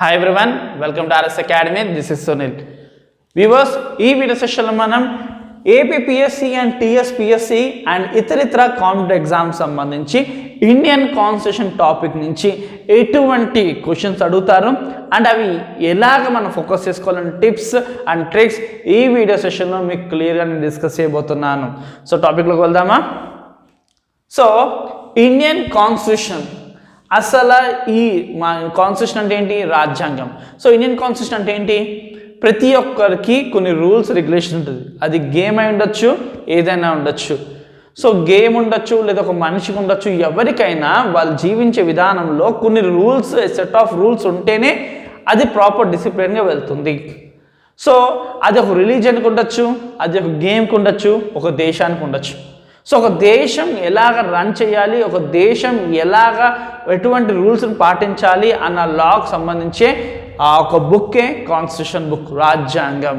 Hi everyone, welcome to RS Academy. This is Sunil. Viewers, ఈ video సెషన్లో మనం APPSC and TSPSC and ఇతర competitive exams సంబంధించి Indian constitution topic నుంచి ఎటువంటి క్వశ్చన్స్ అడుగుతారు అండ్ అవి ఎలాగ మనం ఫోకస్ చేసుకోవాలని టిప్స్ అండ్ ట్రిక్స్ ఈ వీడియో సెషన్లో మీకు క్లియర్గా నేను డిస్కస్ చేయబోతున్నాను. సో టాపిక్లోకి వెళ్దామా? సో ఇండియన్ కాన్స్టిట్యూషన్ అసలు ఈ మా కాన్స్టిట్యూషన్ అంటే ఏంటి? రాజ్యాంగం. సో ఇండియన్ కాన్స్టిట్యూషన్ అంటే ఏంటి? ప్రతి ఒక్కరికి కొన్ని రూల్స్ రెగ్యులేషన్ ఉంటుంది. అది గేమ్ అయి ఉండొచ్చు, ఏదైనా ఉండొచ్చు. సో గేమ్ ఉండొచ్చు, లేదా ఒక మనిషికి ఉండొచ్చు, ఎవరికైనా వాళ్ళు జీవించే విధానంలో కొన్ని రూల్స్, సెట్ ఆఫ్ రూల్స్ ఉంటేనే అది ప్రాపర్ డిసిప్లిన్గా వెళ్తుంది. సో అది ఒక రిలీజియన్కి ఉండొచ్చు, అది ఒక గేమ్కి ఉండొచ్చు, ఒక దేశానికి ఉండొచ్చు. సో ఒక దేశం ఎలాగ రన్ చేయాలి, ఒక దేశం ఎలాగ ఎటువంటి రూల్స్ని పాటించాలి అన్న లాకు సంబంధించే ఒక బుక్కే కాన్స్టిట్యూషన్ బుక్, రాజ్యాంగం.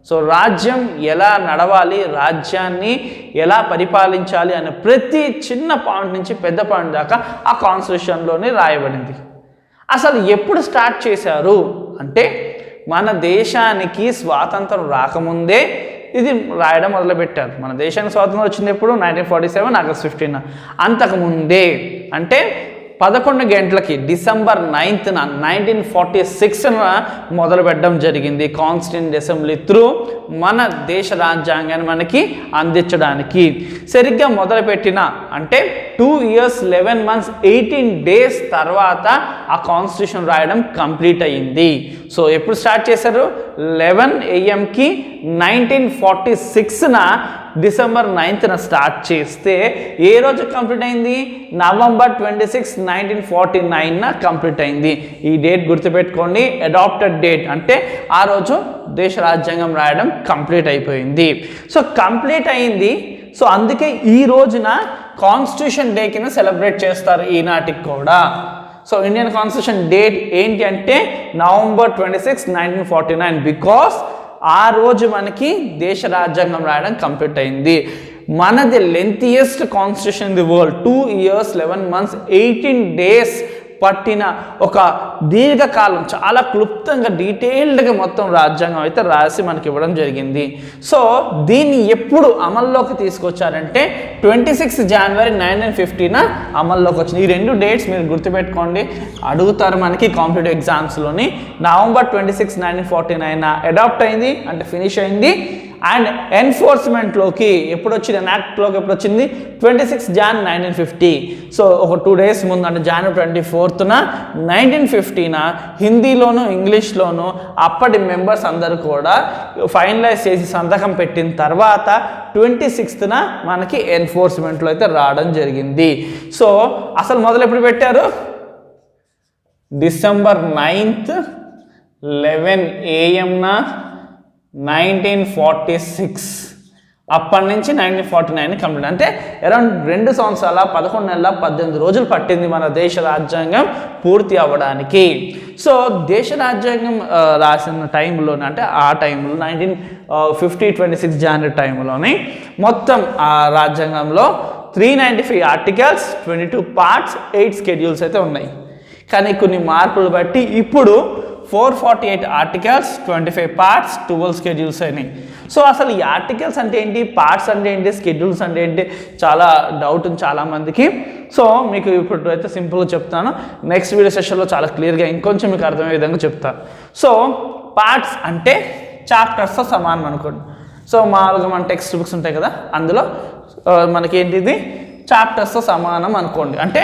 సో రాజ్యం ఎలా నడవాలి, రాజ్యాన్ని ఎలా పరిపాలించాలి అనే ప్రతి చిన్న పాయింట్ నుంచి పెద్ద పాయింట్ దాకా ఆ కాన్స్టిట్యూషన్లోనే రాయబడింది. అసలు ఎప్పుడు స్టార్ట్ చేశారు అంటే మన దేశానికి స్వాతంత్రం రాకముందే ఇది రాయడం మొదలుపెట్టారు. మన దేశానికి స్వాతంత్రం వచ్చింది ఎప్పుడు? 1947 ఆగస్ట్ 15. అంతకుముందే అంటే 11 గంటలకి డిసెంబర్ 9th 1946 మొదలు పెట్టడం జరిగింది. కాన్స్టిట్యూంట్ అసెంబ్లీ త్రూ మన దేశ రాజ్యాంగాన్ని మనకి అందించడానికి. సరిగ్గా మొదలుపెట్టిన అంటే 2 years 11 months 18 days తర్వాత ఆ కాన్స్టిట్యూషన్ రాయడం కంప్లీట్ అయ్యింది. సో ఎప్పుడు స్టార్ట్ చేశారు? 11 AM 1946 డిసెంబర్ 9th స్టార్ట్ చేస్తే ఏ రోజు కంప్లీట్ అయింది? నవంబర్ 26, 1949 కంప్లీట్ అయింది. ఈ డేట్ గుర్తుపెట్టుకోండి, అడాప్టెడ్ డేట్. అంటే ఆ రోజు దేశ రాజ్యాంగం రాయడం కంప్లీట్ అయిపోయింది. సో కంప్లీట్ అయింది. సో అందుకే ఈ రోజున కాన్స్టిట్యూషన్ డే కింద సెలబ్రేట్ చేస్తారు ఈనాటికి కూడా. సో ఇండియన్ కాన్స్టిట్యూషన్ డేట్ ఏంటి అంటే నవంబర్ 26, 1949. బికాస్ ఆ రోజు మనకి దేశ రాజ్యాంగం రాయడం కంప్లీట్ అయింది. మనది lengthiest constitution in the world. 2 years 11 months 18 days పట్టిన ఒక దీర్ఘకాలం, చాలా క్లుప్తంగా డీటెయిల్డ్గా మొత్తం రాజ్యాంగం అయితే రాసి మనకి ఇవ్వడం జరిగింది. సో దీన్ని ఎప్పుడు అమల్లోకి తీసుకొచ్చారంటే 26 January 1950 అమల్లోకి వచ్చింది. ఈ రెండు డేట్స్ మీరు గుర్తుపెట్టుకోండి, అడుగుతారు మనకి కాంపిటేటివ్ ఎగ్జామ్స్లోని. నవంబర్ 26, 1949 అడాప్ట్ అయింది అంటే ఫినిష్ అయింది. అండ్ ఎన్ఫోర్స్మెంట్లోకి ఎప్పుడు వచ్చింది, ఎనాక్ట్లోకి ఎప్పుడు వచ్చింది? 26 Jan 1950. సో ఒక 2 days ముందు అంటే January 24th 1950 హిందీలోను ఇంగ్లీష్లోను అప్పటి మెంబర్స్ అందరూ కూడా ఫైనలైజ్ చేసి సంతకం పెట్టిన తర్వాత 26th మనకి ఎన్ఫోర్స్మెంట్లో అయితే రావడం జరిగింది. సో అసలు మొదలు ఎప్పుడు పెట్టారు? December 9th 11 AM 1946. అప్పటి నుంచి 1949 కంప్లీట్. అంటే అరౌండ్ 2 సంవత్సరాల 11 నెలల 18 రోజులు పట్టింది మన దేశ రాజ్యాంగం పూర్తి అవ్వడానికి. సో దేశ రాజ్యాంగం రాసిన టైంలోనే అంటే ఆ టైంలో 1950 26 January టైంలోనే మొత్తం ఆ రాజ్యాంగంలో 395 articles 22 parts 8 schedules అయితే ఉన్నాయి. కానీ కొన్ని మార్పులు బట్టి ఇప్పుడు 448 articles 25 parts 12 schedules అయినాయి. సో అసలు ఈ ఆర్టికల్స్ అంటే ఏంటి, పార్ట్స్ అంటే ఏంటి, స్కెడ్యూల్స్ అంటే ఏంటి, చాలా డౌట్ ఉంది చాలామందికి. సో మీకు ఇప్పుడు అయితే సింపుల్గా చెప్తాను, నెక్స్ట్ వీడియో సెషన్లో చాలా క్లియర్గా ఇంకొంచెం మీకు అర్థమయ్యే విధంగా చెప్తాను. సో పార్ట్స్ అంటే చాప్టర్స్తో సమానం అనుకోండి. సో మామూలుగా మన టెక్స్ట్ బుక్స్ ఉంటాయి కదా, అందులో మనకేంటిది చాప్టర్స్తో సమానం అనుకోండి. అంటే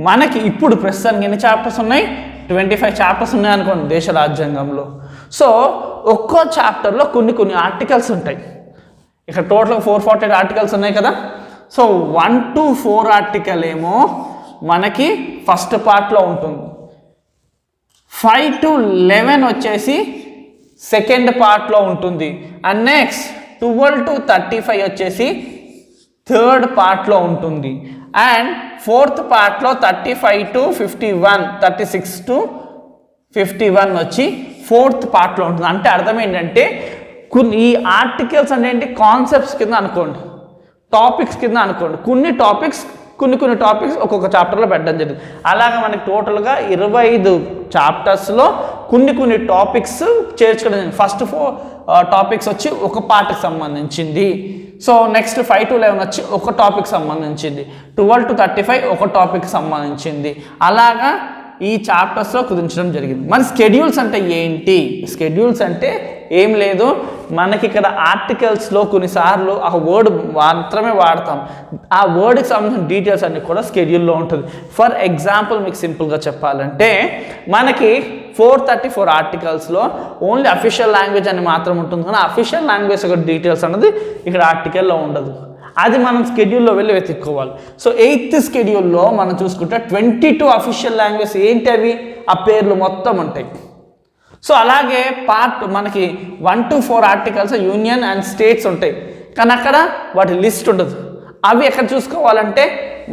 మనకి ఇప్పుడు ప్రస్తుతానికి ఎన్ని చాప్టర్స్ ఉన్నాయి? 25 చాప్టర్స్ ఉన్నాయి అనుకోండి దేశ రాజ్యాంగంలో. సో ఒక్కో చాప్టర్లో కొన్ని ఆర్టికల్స్ ఉంటాయి. ఇక్కడ టోటల్గా 448 ఆర్టికల్స్ ఉన్నాయి కదా. సో 1 to 4 ఆర్టికల్ ఏమో మనకి ఫస్ట్ పార్ట్లో ఉంటుంది. 5 to 11 వచ్చేసి సెకండ్ పార్ట్లో ఉంటుంది. అండ్ నెక్స్ట్ 12 to 35 వచ్చేసి థర్డ్ పార్ట్లో ఉంటుంది. అండ్ ఫోర్త్ పార్ట్లో 35 to 51, 36 to 51 వచ్చి ఫోర్త్ పార్ట్లో ఉంటుంది. అంటే అర్థం ఏంటంటే ఈ ఆర్టికల్స్ అంటే ఏంటి, కాన్సెప్ట్స్ కింద అనుకోండి, టాపిక్స్ కింద అనుకోండి. కొన్ని టాపిక్స్ ఒక్కొక్క చాప్టర్లో పెట్టడం జరిగింది. అలాగే మనకి టోటల్గా 25 చాప్టర్స్లో కొన్ని టాపిక్స్ చేర్చుకోవడం. ఫస్ట్ 4 టాపిక్స్ వచ్చి ఒక పార్ట్కి సంబంధించింది. సో నెక్స్ట్ 5 to 11 వచ్చి ఒక టాపిక్ సంబంధించింది. 12 to 35 ఒక టాపిక్ సంబంధించింది. అలాగా ఈ చాప్టర్స్లో కుదించడం జరిగింది. మరి స్కెడ్యూల్స్ అంటే ఏంటి? స్కెడ్యూల్స్ అంటే ఏం లేదు, మనకి ఇక్కడ ఆర్టికల్స్లో కొన్నిసార్లు ఆ వర్డ్ మాత్రమే వాడతాం. ఆ వర్డ్కి సంబంధించిన డీటెయిల్స్ అన్నీ కూడా స్కెడ్యూల్లో ఉంటుంది. ఫర్ ఎగ్జాంపుల్ మీకు సింపుల్గా చెప్పాలంటే మనకి 434 ఆర్టికల్స్లో ఓన్లీ అఫీషియల్ లాంగ్వేజ్ అని మాత్రం ఉంటుంది, కానీ అఫీషియల్ లాంగ్వేజ్ యొక్క డీటెయిల్స్ అనేది ఇక్కడ ఆర్టికల్లో ఉండదు. అది మనం స్కెడ్యూల్లో వెళ్ళి వెతుక్కోవాలి. సో 8th స్కెడ్యూల్లో మనం చూసుకుంటే 22 అఫీషియల్ లాంగ్వేజ్ ఏంటి అవి, ఆ పేర్లు మొత్తం ఉంటాయి. సో అలాగే పార్ట్ మనకి 1 to 4 articles union and states ఉంటాయి, కానీ అక్కడ వాటి లిస్ట్ ఉండదు. అవి ఎక్కడ చూసుకోవాలంటే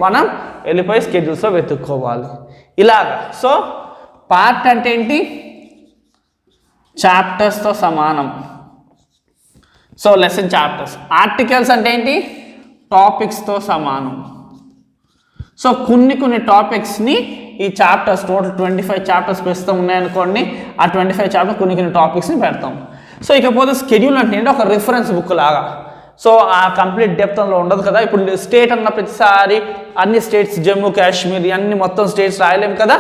మనం వెళ్ళిపోయి స్కెడ్యూల్స్లో వెతుక్కోవాలి ఇలాగా. సో పార్ట్ అంటే ఏంటి? చాప్టర్స్తో సమానం. So lesson chapters. ఆర్టికల్స్ అంటే ఏంటి? టాపిక్స్తో సమానం. సో కొన్ని టాపిక్స్ని ఈ చాప్టర్స్ టోటల్ 25 చాప్టర్స్ ప్రస్తుతం ఉన్నాయనుకోండి, ఆ 25 చాప్టర్స్ కొన్ని టాపిక్స్ని పెడతాం. సో ఇకపోతే స్కెడ్యూల్ అంటే ఏంటి? ఒక రిఫరెన్స్ బుక్ లాగా. సో ఆ కంప్లీట్ డెప్త్లో ఉండదు కదా. ఇప్పుడు స్టేట్ అన్న ప్రతిసారి అన్ని స్టేట్స్, జమ్మూ కాశ్మీర్ అన్ని మొత్తం స్టేట్స్ రాయలేము కదా.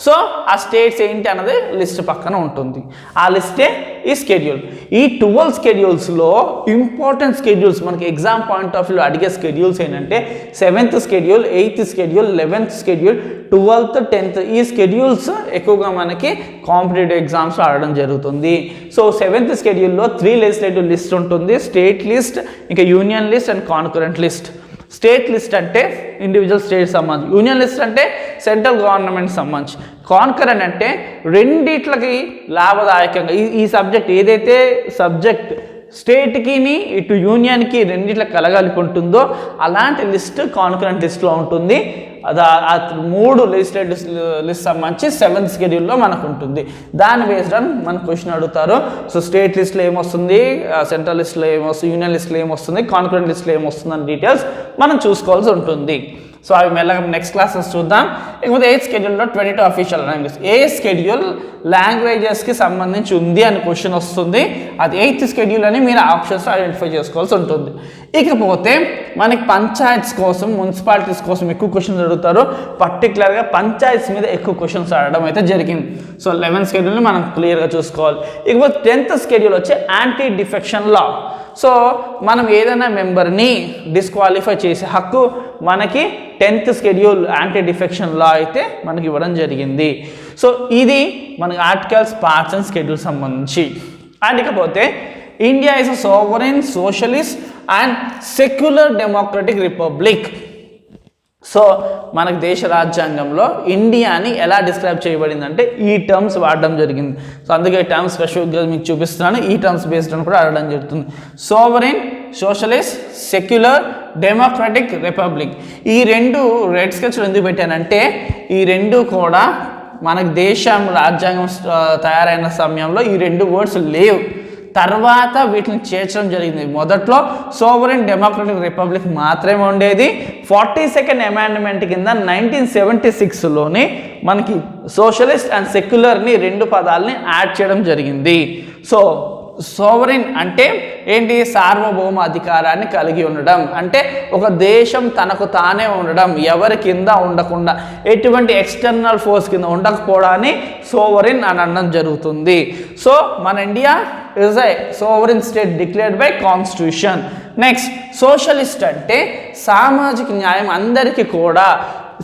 సో ఆ స్టేట్స్ ఏంటి అన్నది లిస్ట్ పక్కన ఉంటుంది. ఆ లిస్టే ఈ స్కెడ్యూల్. ఈ 12 స్కెడ్యూల్స్లో ఇంపార్టెంట్ స్కెడ్యూల్స్ మనకి ఎగ్జామ్ పాయింట్ ఆఫ్ వ్యూ అడిగే స్కెడ్యూల్స్ ఏంటంటే 7th schedule, 8th schedule, 11th schedule, 12th, 10th. ఈ స్కెడ్యూల్స్ ఎక్కువగా మనకి కాంపిటేటివ్ ఎగ్జామ్స్లో ఆడడం జరుగుతుంది. సో 7th స్కెడ్యూల్లో 3 లెజిస్లేటివ్ లిస్ట్ ఉంటుంది, స్టేట్ లిస్ట్, ఇంకా union list and concurrent list. State list అంటే ఇండివిజువల్ స్టేట్స్ సంబంధించి, యూనియన్ లిస్ట్ అంటే సెంట్రల్ గవర్నమెంట్ సంబంధించి, కాన్కరెంట్ అంటే రెండిట్లకి లాభదాయకంగా ఈ సబ్జెక్ట్ ఏదైతే సబ్జెక్ట్ స్టేట్కి ఇటు యూనియన్కి రెండిట్లకి కలగలిపి ఉంటుందో అలాంటి లిస్ట్ కాన్కరెంట్ లిస్ట్లో ఉంటుంది. అది ఆ 3 లెజిస్లేటివ్ లిస్ట్ సంబంధించి 7th స్కెడ్యూల్లో మనకు ఉంటుంది. దాని బేస్డ్ ఆన్ మన క్వశ్చన్ అడుగుతారు. సో స్టేట్ లిస్ట్లో ఏమొస్తుంది, సెంట్రల్ లిస్ట్లో ఏమొస్తుంది, యూనియన్ లిస్ట్లో ఏమొస్తుంది, కాన్కరెంట్ లిస్ట్లో ఏమొస్తుంది అని డీటెయిల్స్ మనం చూసుకోవాల్సి ఉంటుంది. సో అవి మెల్లగా నెక్స్ట్ క్లాసెస్ చూద్దాం. ఇకపోతే 8th స్కెడ్యూల్లో 22 అఫీషియల్ లాంగ్వేజ్. ఏ స్కెడ్యూల్ లాంగ్వేజెస్కి సంబంధించి ఉంది అని క్వశ్చన్ వస్తుంది. అది 8th స్కెడ్యూల్ అని మీరు ఆప్షన్స్ ఐడెంటిఫై చేసుకోవాల్సి ఉంటుంది. ఇకపోతే మనకి పంచాయత్స్ కోసం, మున్సిపాలిటీస్ కోసం ఎక్కువ క్వశ్చన్స్ అడుగుతారు. పర్టికులర్గా పంచాయత్స్ మీద ఎక్కువ క్వశ్చన్స్ అడగడం అయితే జరిగింది. సో 11th స్కెడ్యూల్ని మనం క్లియర్గా చూసుకోవాలి. ఇకపోతే 10th స్కెడ్యూల్ వచ్చి యాంటీ డిఫెక్షన్ లా. సో మనం ఏదైనా మెంబర్ని డిస్క్వాలిఫై చేసే హక్కు మనకి 10th schedule anti defection law అయితే మనకి ఇవ్వడం జరిగింది. సో ఇది మనకి ఆర్టికల్స్, పార్ట్స్ అండ్ స్కెడ్యూల్ సంబంధించి. అండ్ ఇకపోతే India is a sovereign, socialist and secular democratic republic. So మనకి దేశ రాజ్యాంగంలో ఇండియాని ఎలా డిస్క్రైబ్ చేయబడిందంటే ఈ టర్మ్స్ వాడడం జరిగింది. సో అందుకే ఈ టర్మ్స్ స్పెషల్గా మీకు చూపిస్తున్నాను. ఈ టర్మ్స్ బేస్డ్ అని కూడా అడగడం జరుగుతుంది. Sovereign, socialist, secular, democratic republic. ఈ 2 రెడ్ స్కెచ్లు ఎందుకు పెట్టానంటే ఈ 2 కూడా మనకి దేశం రాజ్యాంగం తయారైన సమయంలో ఈ 2 వర్డ్స్ లేవు. తర్వాత వీటిని చేర్చడం జరిగింది. మొదట్లో సోవరెన్ డెమోక్రటిక్ రిపబ్లిక్ మాత్రమే ఉండేది. 42nd అమెండ్మెంట్ కింద 1976లోనే మనకి సోషలిస్ట్ అండ్ సెక్యులర్ని 2 పదాలని యాడ్ చేయడం జరిగింది. సో సోవరెన్ అంటే ఏంటి? సార్వభౌమ అధికారాన్ని కలిగి ఉండడం, అంటే ఒక దేశం తనకు తానే ఉండడం, ఎవరి కింద ఉండకుండా, ఎటువంటి ఎక్స్టర్నల్ ఫోర్స్ కింద ఉండకపోవడాన్ని సోవరెన్ అని అనడం జరుగుతుంది. సో మన India is a sovereign state declared by constitution. Next socialist అంటే సామాజిక న్యాయం అందరికీ కూడా.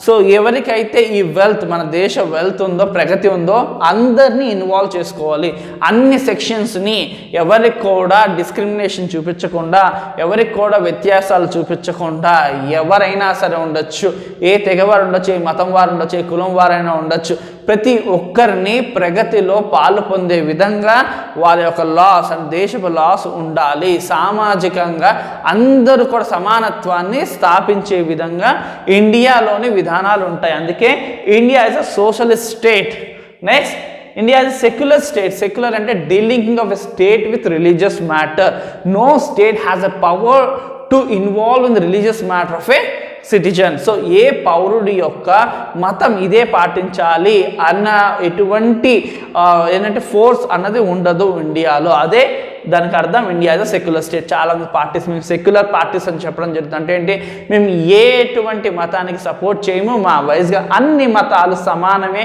సో ఎవరికైతే ఈ వెల్త్, మన దేశ వెల్త్ ఉందో, ప్రగతి ఉందో అందరినీ ఇన్వాల్వ్ చేసుకోవాలి. అన్ని సెక్షన్స్ని ఎవరికి కూడా డిస్క్రిమినేషన్ చూపించకుండా, ఎవరికి కూడా వ్యత్యాసాలు చూపించకుండా, ఎవరైనా సరే ఉండొచ్చు, ఏ తెగవారు ఉండొచ్చు, ఏ మతం వారు ఉండొచ్చు, ఏ కులం వారైనా ఉండొచ్చు, ప్రతి ఒక్కరిని ప్రగతిలో పాలు పొందే విధంగా వారి యొక్క లాస్ అంటే దేశపు లాస్ ఉండాలి. సామాజికంగా అందరూ కూడా సమానత్వాన్ని స్థాపించే విధంగా ఇండియాలోని విధానాలు ఉంటాయి. అందుకే India is a socialist state. Next India is secular state. Secular అంటే delinking of a state with religious matter. No state has a power to involve in the religious matter of a citizen. So ఏ పౌరుడి యొక్క మతం ఇదే పాటించాలి అన్న ఎటువంటి ఏంటంటే ఫోర్స్ అన్నది ఉండదు ఇండియాలో. అదే దానికి అర్థం ఇండియా ఇస్ సెక్యులర్ స్టేట్. చాలా పార్టీస్ మేము సెక్యులర్ పార్టీస్ అని చెప్పడం జరుగుతుంది. అంటే ఏంటి, మేము ఎటువంటి మతానికి సపోర్ట్ చేయము, మా వైజ్గా అన్ని మతాలు సమానమే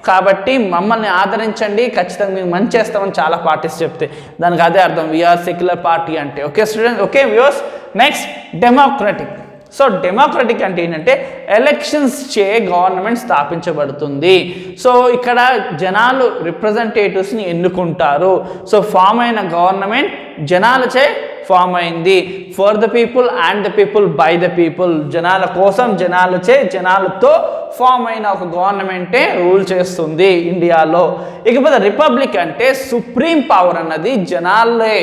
కాబట్టి మమ్మల్ని ఆదరించండి, ఖచ్చితంగా మేము మంచి చేస్తామని చాలా పార్టీస్ చెప్తే దానికి అదే అర్థం వీఆర్ సెక్యులర్ పార్టీ అంటే. Okay student, okay viewers. Next democratic. So democratic అంటే ఏంటంటే ఎలక్షన్స్ చే గవర్నమెంట్ స్థాపించబడుతుంది. సో ఇక్కడ జనాలు రిప్రజెంటేటివ్స్ని ఎన్నుకుంటారు. సో ఫామ్ అయిన గవర్నమెంట్ జనాలచే ఫామ్ అయింది. For the people and the people by the people. జనాల కోసం జనాలచే జనాలతో ఫామ్ అయిన ఒక గవర్నమెంటే రూల్ చేస్తుంది ఇండియాలో. ఇకపోతే రిపబ్లిక్ అంటే సుప్రీం పవర్ అన్నది జనాలే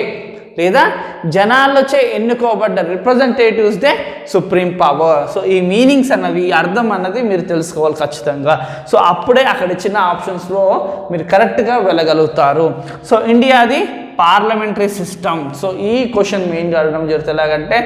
లేదా జనాలచే ఎన్నుకోబడ్డ రిప్రజెంటేటివ్స్దే సుప్రీం పవర్. సో ఈ మీనింగ్స్ అన్నవి అర్థం అన్నది మీరు తెలుసుకోవాలి ఖచ్చితంగా. సో అప్పుడే అక్కడ ఇచ్చిన ఆప్షన్స్లో మీరు కరెక్ట్గా వెళ్ళగలుగుతారు. సో ఇండియాది పార్లమెంటరీ సిస్టమ్. సో ఈ క్వశ్చన్ మెయిన్గా అడగడం జరుగుతుంది. ఎలాగంటే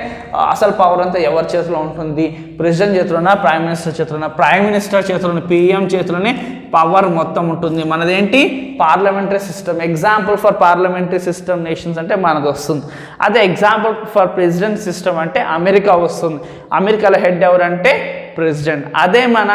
అసలు పవర్ అంతా ఎవరి చేతిలో ఉంటుంది? ప్రెసిడెంట్ చేతిలోనా, ప్రైమ్ మినిస్టర్ చేతిలోనా? ప్రైమ్ మినిస్టర్ చేతిలోనే, పిఎం చేతిలోనే పవర్ మొత్తం ఉంటుంది. మనదేంటి parliamentary system. Example for parliamentary system nations అంటే మనది వస్తుంది. అదే ఎగ్జాంపుల్ ఫర్ ప్రెసిడెంట్ సిస్టమ్ అంటే అమెరికా వస్తుంది. అమెరికాలో హెడ్ ఎవరంటే ప్రెసిడెంట్. అదే మన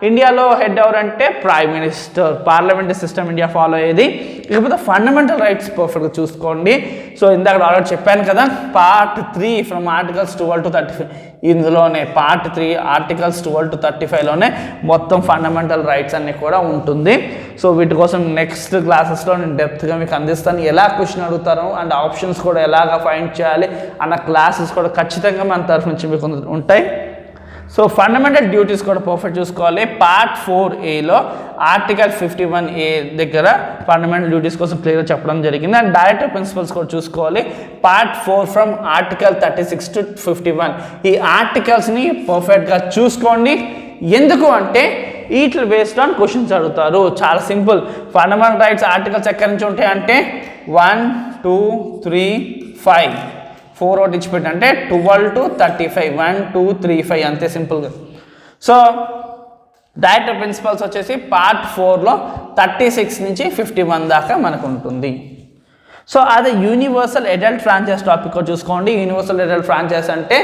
ఇండియాలో హెడ్ ఎవరంటే prime minister. Parliamentary system India follow అయ్యేది. ఇకపోతే ఫండమెంటల్ రైట్స్ పర్ఫెక్ట్గా చూసుకోండి. సో ఇందాక ఆల్రెడీ చెప్పాను కదా, పార్ట్ 3 ఫ్రమ్ ఆర్టికల్స్ 12 to 35 ఇందులోనే పార్ట్ 3 ఆర్టికల్స్ 12 to 35లోనే మొత్తం ఫండమెంటల్ రైట్స్ అన్ని కూడా ఉంటుంది. సో వీటి కోసం నెక్స్ట్ క్లాసెస్లో నేను డెప్త్గా మీకు అందిస్తాను. ఎలా క్వశ్చన్ అడుగుతారు అండ్ ఆప్షన్స్ కూడా ఎలాగ ఫైండ్ చేయాలి అన్న క్లాసెస్ కూడా ఖచ్చితంగా మన తరఫు నుంచి మీకు ఉంటాయి. సో ఫండమెంటల్ డ్యూటీస్ కూడా పర్ఫెక్ట్ చూసుకోవాలి. పార్ట్ 4Aలో ఆర్టికల్ 51A దగ్గర ఫండమెంటల్ డ్యూటీస్ కోసం క్లియర్గా చెప్పడం జరిగింది. అండ్ డైరెక్టివ్ ప్రిన్సిపల్స్ కూడా చూసుకోవాలి. పార్ట్ 4 ఫ్రమ్ ఆర్టికల్ 36 to 51 ఈ ఆర్టికల్స్ని పర్ఫెక్ట్గా చూసుకోండి. ఎందుకు అంటే వీటి బేస్డ్ ఆన్ క్వశ్చన్స్ అడుగుతారు. చాలా సింపుల్. ఫండమెంటల్ రైట్స్ ఆర్టికల్స్ ఎక్కడి నుంచి ఉంటాయి అంటే 1, 2, 3, 5 4 ఒకటి ఇచ్చిపెట్టి అంటే 12 to 35 1, 2, 3, 5 అంతే సింపుల్గా. సో డైరెక్టివ్ ప్రిన్సిపల్స్ వచ్చేసి పార్ట్ 4లో 36 నుంచి 51 దాకా మనకు ఉంటుంది. సో అదే యూనివర్సల్ అడల్ట్ ఫ్రాంచైజ్ టాపిక్ కూడా చూసుకోండి. యూనివర్సల్ అడల్ట్ ఫ్రాంచైజ్ అంటే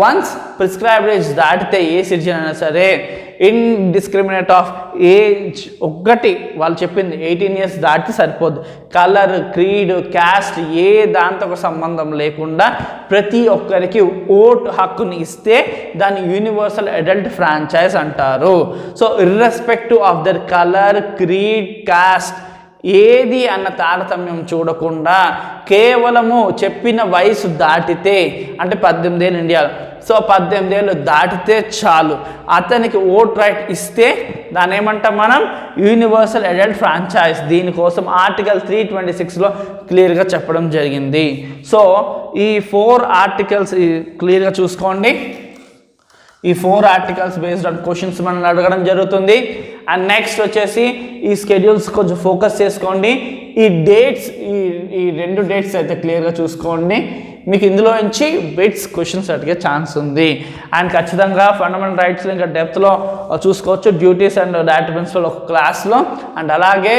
వన్స్ ప్రిస్క్రైబ్డ్ ఏజ్ దాటితే ఏ సిటిజన్ అయినా సరే ఇన్డిస్క్రిమినేట్ ఆఫ్ ఏజ్ ఒక్కటి వాళ్ళు చెప్పింది 18 years దాటి సరిపోద్దు. కలర్, క్రీడ్, క్యాస్ట్ ఏ దాంతో ఒక సంబంధం లేకుండా ప్రతి ఒక్కరికి ఓటు హక్కుని ఇస్తే దాన్ని యూనివర్సల్ అడల్ట్ ఫ్రాంచైజ్ అంటారు. So irrespective of their colour, creed, cost ఏది అన్న తారతమ్యం చూడకుండా కేవలము చెప్పిన వయసు దాటితే అంటే 18 ఏళ్ళు ఇండియాలో, సో 18 ఏళ్ళు దాటితే చాలు అతనికి ఓట్ రైట్ ఇస్తే దాన్ని ఏమంటాం మనం యూనివర్సల్ అడల్ట్ ఫ్రాంచైజ్. దీనికోసం ఆర్టికల్ 326లో క్లియర్గా చెప్పడం జరిగింది. సో ఈ 4 ఆర్టికల్స్ క్లియర్గా చూసుకోండి. ఈ 4 ఆర్టికల్స్ బేస్డ్ ఆన్ క్వశ్చన్స్ మనం అడగడం జరుగుతుంది. అండ్ నెక్స్ట్ వచ్చేసి ఈ స్కెడ్యూల్స్ కొంచెం ఫోకస్ చేసుకోండి. ఈ డేట్స్ ఈ 2 డేట్స్ అయితే క్లియర్గా చూసుకోండి. మీకు ఇందులో నుంచి బిట్స్ క్వశ్చన్స్ అడిగే ఛాన్స్ ఉంది. అండ్ ఖచ్చితంగా ఫండమెంటల్ రైట్స్లో ఇంకా డెప్త్లో చూసుకోవచ్చు. డ్యూటీస్ అండ్ డైరెక్టివ్ ప్రిన్సిపల్ ఒక క్లాస్లో అండ్ అలాగే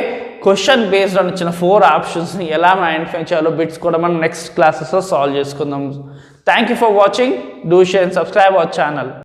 క్వశ్చన్ బేస్డ్ ఆన్ ఇచ్చిన 4 ఆప్షన్స్ని ఎలా ఐడెంటిఫై చేయాలో బిట్స్ కూడా మనం నెక్స్ట్ క్లాసెస్లో సాల్వ్ చేసుకుందాం. Thank you for watching. Do share and subscribe our channel.